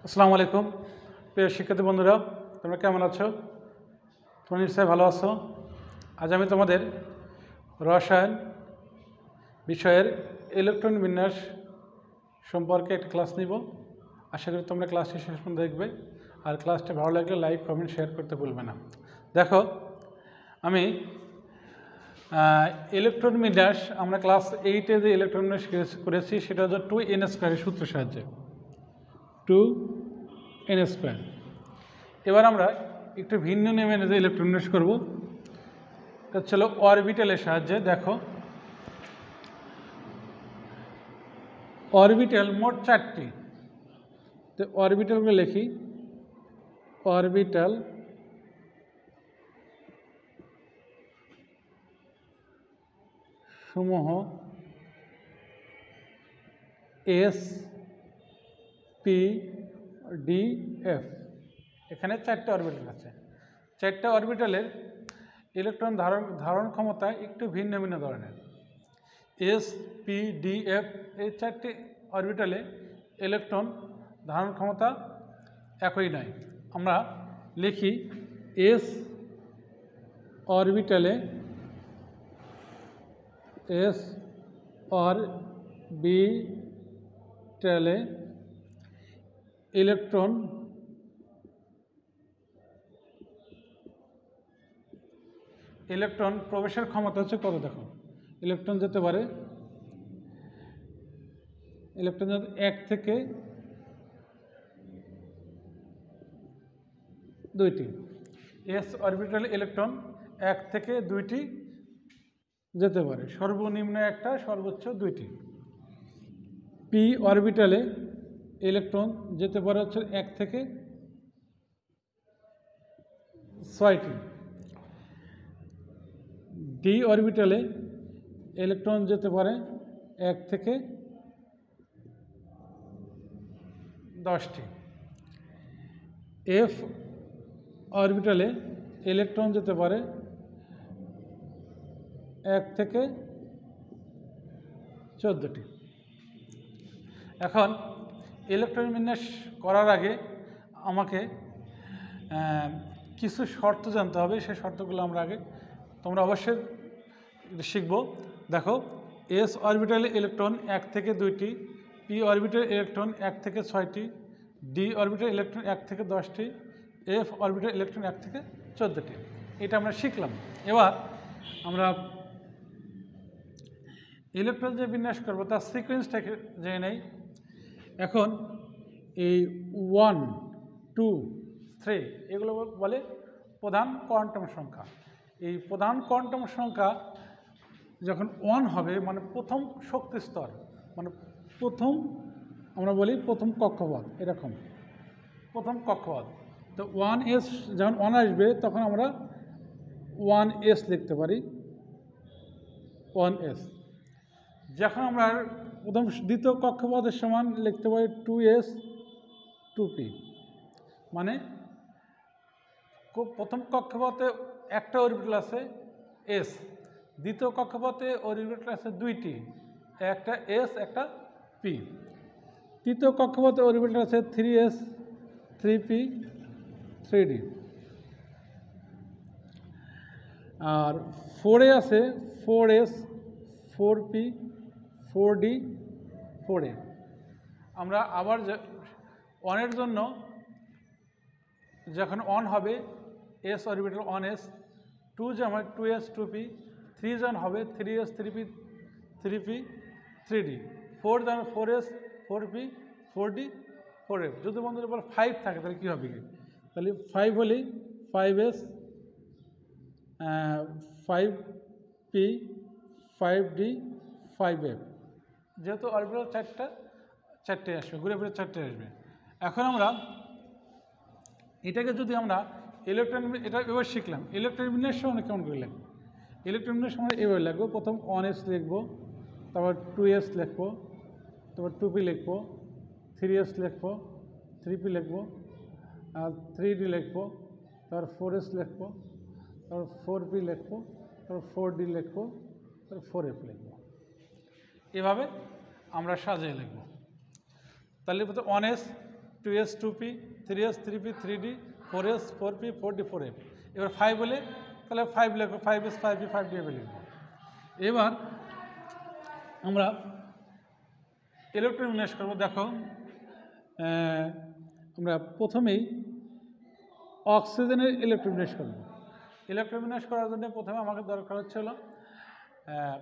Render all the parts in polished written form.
আসসালামু আলাইকুম প্রিয় শিক্ষার্থী বন্ধুরা, তোমরা কেমন আছো? তোমরা নিশ্চয়ই ভালো আছো। আজ আমি তোমাদের রসায়ন বিষয়ের ইলেকট্রন বিন্যাস সম্পর্কে একটা ক্লাস নিব। আশা করি তোমরা ক্লাসটি শেষ পর্যন্ত দেখবে, আর ক্লাসটা ভালো লাগলে লাইক কমেন্ট শেয়ার করতে ভুলবে না। দেখো, আমি ইলেকট্রন বিন্যাস আমরা ক্লাস 8-এ যে ইলেকট্রন বিন্যাস করেছি সেটা হচ্ছে 2n² সূত্রের সাহায্যে 2n²। এবার আমরা একটু ভিন্ন নিয়মে যে ইলেকট্রন বিন্যাস করবো, এটা ছিল অরবিটালের সাহায্যে। দেখো, অরবিটাল মোট 4টি। তো অরবিটালগুলো লিখি। অরবিটাল সমূহ S P D F। এখানে 4টে অরবিটাল আছে। 4টে অরবিটালের ইলেকট্রন ধারণ ক্ষমতা একটু ভিন্ন ভিন্ন ধরনের। S P D F এই 4টি অরবিটালে ইলেকট্রন ধারণ ক্ষমতা একই নয়। আমরা লিখি S অরবিটালে ইলেকট্রন প্রবেশের ক্ষমতা হচ্ছে কত? দেখো, ইলেকট্রন যেতে পারে, ইলেকট্রন 1 থেকে 2টি। S অরবিটালে ইলেকট্রন 1 থেকে 2টি যেতে পারে, সর্বনিম্ন একটা, সর্বোচ্চ 2টি। P অরবিটালে ইলেকট্রন যেতে পারে হচ্ছে 1 থেকে 6টি। D অরবিটালে ইলেকট্রন যেতে পারে 1 থেকে 10টি। F অরবিটালে ইলেকট্রন যেতে পারে 1 থেকে 14টি। এখন ইলেকট্রন বিন্যাস করার আগে আমাকে কিছু শর্ত জানতে হবে। সেই শর্তগুলো আমরা আগে তোমরা অবশ্যই শিখব। দেখো, S অরবিটালে ইলেকট্রন 1 থেকে 2টি, P অরবিটাল ইলেকট্রন 1 থেকে 6টি, D অরবিটাল ইলেকট্রন 1 থেকে 10টি, F অরবিটাল ইলেকট্রন 1 থেকে 14টি। এটা আমরা শিখলাম। এবার আমরা ইলেকট্রন যে বিন্যাস করবো তার সিকোয়েন্সটাকে জেনে নেই। এখন এই 1, 2, 3 এগুলো বলে প্রধান কোয়ান্টাম সংখ্যা। এই প্রধান কোয়ান্টাম সংখ্যা যখন 1 হবে, মানে প্রথম শক্তি স্তর, মানে প্রথম, আমরা বলি প্রথম কক্ষপথ, এরকম প্রথম কক্ষপথ। তো 1s যখন 1 আসবে তখন আমরা 1s লিখতে পারি, 1s। যখন আমরা দ্বিতীয় কক্ষপথের সমান লিখতে পারি 2s 2p। মানে প্রথম কক্ষপথে একটা অরবিটাল আছে s, দ্বিতীয় কক্ষপথে অরবিটাল আছে 2টি, একটা s একটা p। তৃতীয় কক্ষপথে অরবিটাল আছে 3s 3p 3d। আর 4 আছে 4s 4p 4d 4a। আমরা আবার 1-এর জন্য যখন 1 হবে s অরবিটাল 1s, 2 যখন 2s 2p, 3 যখন হবে 3s 3p 3p 3d, 4 যখন 4s 4p 4d 4f। যদি বন্ধুদের বলে 5 থাকে তাহলে কী হবে? তাহলে 5 হলে 5s 5p 5d 5f। যেহেতু অরবিটাল 4টে আসবে, ঘুরে ফিরে 4টে আসবে। এখন আমরা এটাকে যদি আমরা ইলেকট্রন, এটা এবার শিখলাম ইলেকট্রন বিন্যাস আমরা কেমন করে লিখবো। ইলেকট্রন বিন্যাস আমরা এভাবে লিখবো, প্রথম 1s লিখবো, তারপর 2s লিখবো, তারপর 2p লিখবো, 3s লিখবো, 3p লিখবো, আর 3d লিখবো, তারপর 4s লিখবো, তারপর 4p লিখবো, তারপর 4d লিখবো, তারপর 4f লিখবো। এভাবে আমরা সাজিয়ে লিখবো। তাহলে 1s 2s 2p, 3s 3p 3d, 4s 4p 4d 4f। এবার 5 বলে তাহলে 5 লিখো, 5s 5p 5d লিখবো। এবার আমরা ইলেকট্রন বিন্যাস করবো। দেখো আমরা প্রথমেই অক্সিজেনের ইলেকট্রন বিন্যাস করব। ইলেকট্রন বিন্যাস করার জন্য প্রথমে আমাকে দরকার হচ্ছিল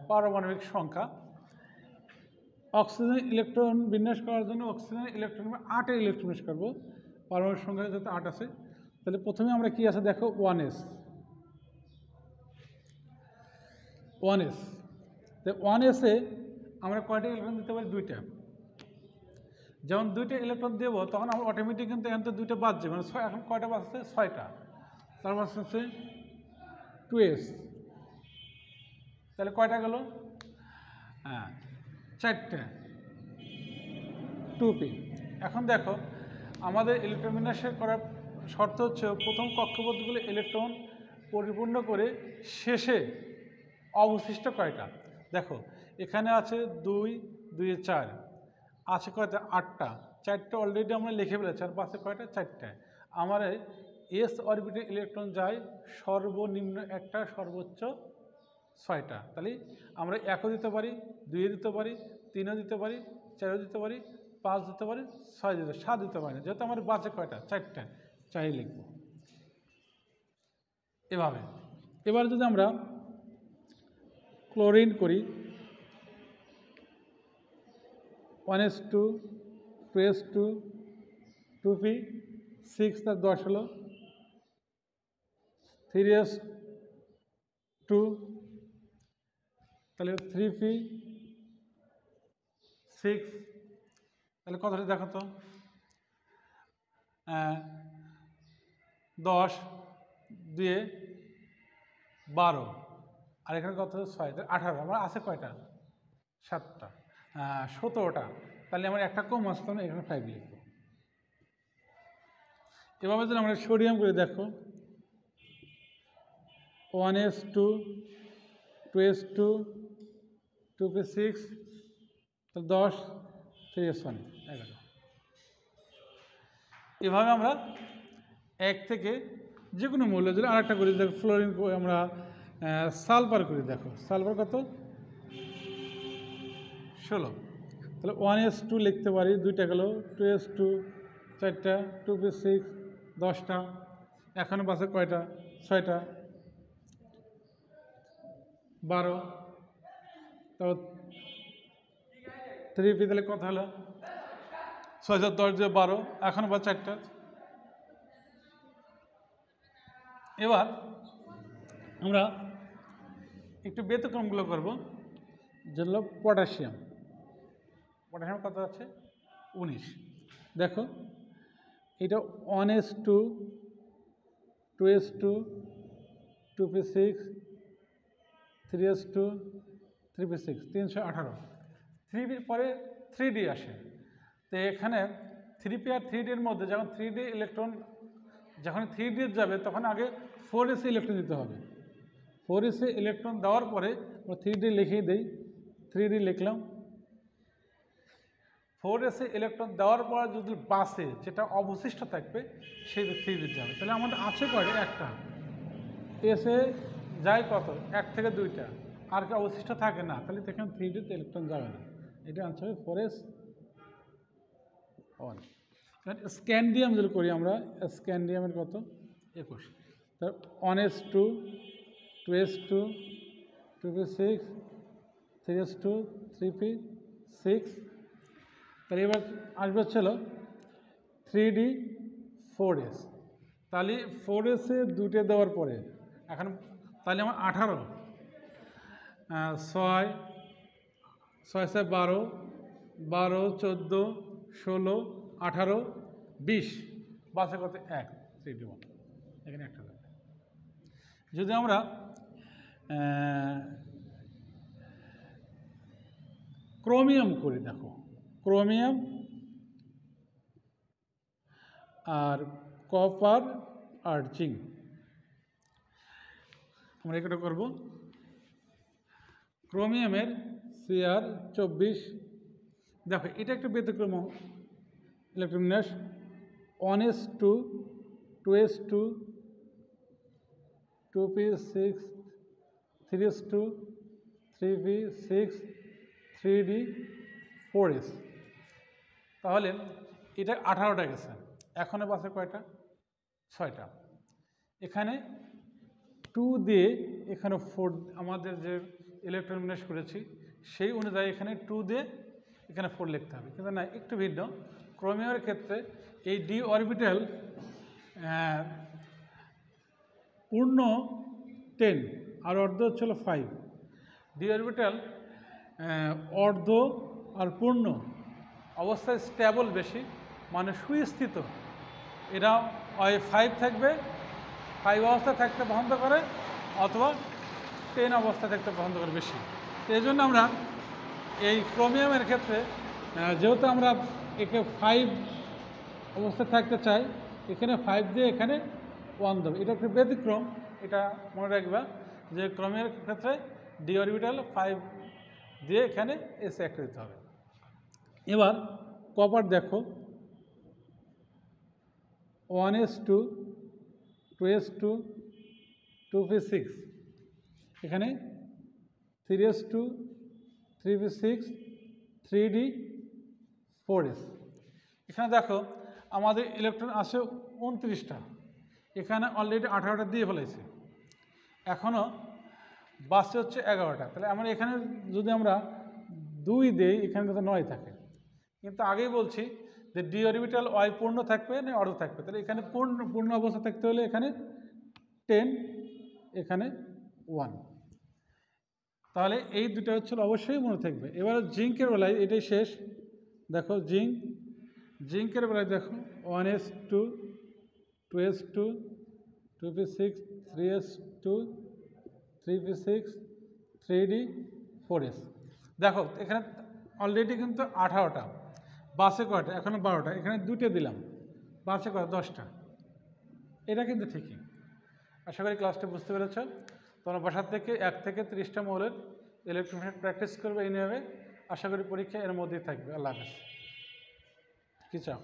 পারমাণবিক সংখ্যা। অক্সিজেন ইলেকট্রন বিন্যাস করার জন্য অক্সিজেনের ইলেকট্রন 8-এর ইলেকট্রন বিন্যাস করবো। পারমাণবিক সংখ্যা যাতে 8 আছে, তাহলে প্রথমে আমরা কি আছে দেখো 1s। তো 1s-এ আমরা কয়টা ইলেকট্রন দিতে পারি? 2টা। যখন 2টা ইলেকট্রন দেবো তখন আমরা অটোমেটিক কিন্তু এখান থেকে 2টা বাদ যাবে, মানে এখন কয়টা বাজছে? 6টা। তারপর হচ্ছে 2s, তাহলে কয়টা গেল? হ্যাঁ, 4টে। 2p। এখন দেখো আমাদের ইলেকট্রন বিন্যাসের করার শর্ত হচ্ছে প্রথম কক্ষপথগুলো ইলেকট্রন পরিপূর্ণ করে শেষে অবশিষ্ট কয়টা। দেখো এখানে আছে 2, 2 এ 4, আছে কয়টা? 8টা। 4টে অলরেডি আমরা লিখে ফেলেছি, আর পাশে কয়টা? 4টে। আমার এস অরবিটে ইলেকট্রন যায় সর্বনিম্ন 1টা, সর্বোচ্চ 6টা। তাহলে আমরা 1ও দিতে পারি, 2 দিতে পারি, 3ও দিতে পারি, 4ও দিতে পারি, 5 দিতে পারি, 6 দিতে, 7 দিতে পারি না, যেহেতু আমার বাঁচে কয়টা? 4টে। 4ই লিখব এভাবে। এবার যদি আমরা ক্লোরিন করি, 1s2, 2s2, 2p, 6 তার 10 হলো, 3s2, তাহলে 3p 6, তাহলে কত হচ্ছে দেখো তো? 10, 2 12, আর এখানে কত? 6, 18। আমার আছে কয়টা? 7টা। 17টা। তাহলে আমার একটা কম আসতো না, এখানে 5 লিখবো। এভাবে যদি আমরা সোডিয়াম করে দেখো, 1s2, 2s2, 2p6, 10, 3s1, 11। এভাবে আমরা 1 থেকে যে কোনো মূল্য যদি আরেকটা করি, দেখো ফ্লোরিন আমরা সালফার করি। দেখো সালফার কত? 16। তাহলে 1s2 লিখতে পারি, 2টা গেল, 2s2 4টা, 2p6 10টা, এখনও বাসে কয়টা? 6টা, 12। তারপর 3p, তাহলে কত হলো? 6 10 দিয়ে 12, এখনও বা 4টা। এবার আমরা একটু ব্যতিক্রমগুলো করব, যেগুলো পটাশিয়াম। পটাশিয়াম কত আছে? 19। দেখো এটা 1s2, 2s2, 2p6, 3s2, 3p6, 318। 3p পরে 3d আসে। তো এখানে 3p আর 3d এর মধ্যে যখন 3d ইলেকট্রন যখন 3d যাবে তখন আগে 4s ইলেকট্রন দিতে হবে। 4s ইলেকট্রন দেওয়ার পরে 3d লিখেই দেই, 3d লিখলাম। 4s ইলেকট্রন দেওয়ার পর যদি বাসে যেটা অবশিষ্ট থাকবে সেই 3d যাবে। তাহলে আমাদের আছে কয়টা? একটা। এসে যায় কত? 1 থেকে 2টা, আর কি অবশিষ্ট থাকে না, তাহলে এখানে 3d ইলেকট্রন যাবে না। এটা আনসার হবে 4s1। স্ক্যান্ডিয়াম যদি করি আমরা, স্ক্যান্ডিয়ামের কত? 21। তার 1s2, 2s2, 2p6, 3s2, 3p6। তাহলে এবার আসবে হচ্ছিল 3d 4s। তাহলে 4s-এ 2টে দেওয়ার পরে এখন তাহলে আমার 18, 6, 6 12, 12 14 16 18 20, বাসে কত? 1, 3d1। এখানে একটা যাবে। যদি আমরা ক্রোমিয়াম করি, দেখো ক্রোমিয়াম আর কপার আর জিঙ্ক, আমরা এটা করব। ক্রোমিয়ামের Cr24। দেখো এটা একটা ব্যতিক্রম ইলেকট্রন বিন্যাস। 1s2, 2s2, 2p6, 3s2, 3p6, 3d, 4s। তাহলে এটা 18টা গেছে। এখনো বাসে কয়টা? 6টা। এখানে 2 দিয়ে এখানে 4 আমাদের যে ইলেকট্রন বিন্যাস করেছি সেই অনুযায়ী এখানে 2 দিয়ে এখানে 4 লিখতে হবে, কিন্তু না, একটু ভিন্ন। ক্রোমিয়ামের ক্ষেত্রে এই ডি অরবিটাল পূর্ণ 10 আর অর্ধ হচ্ছিল 5। ডি অরবিটাল অর্ধ আর পূর্ণ অবস্থায় স্টেবল বেশি, মানে সুস্থিত। এরা হয় 5 থাকবে, 5 অবস্থায় থাকতে পছন্দ করে, অথবা 10 অবস্থায় থাকতে পছন্দ করে বেশি। তো এই জন্য আমরা এই ক্রোমিয়ামের ক্ষেত্রে যেহেতু আমরা একে 5 অবস্থায় থাকতে চাই, এখানে 5 দিয়ে এখানে 1 দেবো। এটা একটু ব্যতিক্রম, এটা মনে রাখবা যে ক্রোমিয়ামের ক্ষেত্রে ডি অরবিটাল 5 দিয়ে এখানে এসে একটা দিতে হবে। এবার কপার দেখো, 1s2, 2s2, 2p6, এখানে 3s2, 3p6, 3d, 4s। এখানে দেখো আমাদের ইলেকট্রন আছে 29টা, এখানে অলরেডি 18টা দিয়ে ফেলেছে, এখনও বাসে হচ্ছে 11টা। তাহলে আমরা এখানে যদি আমরা 2 দিই, এখানে কিন্তু 9 থাকে। কিন্তু আগেই বলছি যে ডি অরবিটাল ওয়াই পূর্ণ থাকবে না অর্ধ থাকবে। তাহলে এখানে পূর্ণ অবস্থা থাকতে হলে এখানে 10, এখানে 1। তাহলে এই দুটো হচ্ছে অবশ্যই মনে থাকবে। এবার জিঙ্কের বেলায় এটাই শেষ। দেখো জিঙ্কের বেলায় দেখো 1s2, 2s2, 2p6, 3s2, 3p6, 3d, 4s। দেখো এখানে অলরেডি কিন্তু 18টা, বাসে কয়টা? এখনো 12টা, এখানে 2টে দিলাম, বাসে কয়টা? 10টা। এটা কিন্তু ঠিকই। আশা করি ক্লাসটা বুঝতে পেরেছ। তোমরা বাসার থেকে 1 থেকে 30টা মৌলের ইলেকট্রন প্র্যাকটিস করবে এইভাবে। আশা করি পরীক্ষা এর মধ্যেই থাকবে। আল্লাহ হাফেজ। কি চাও?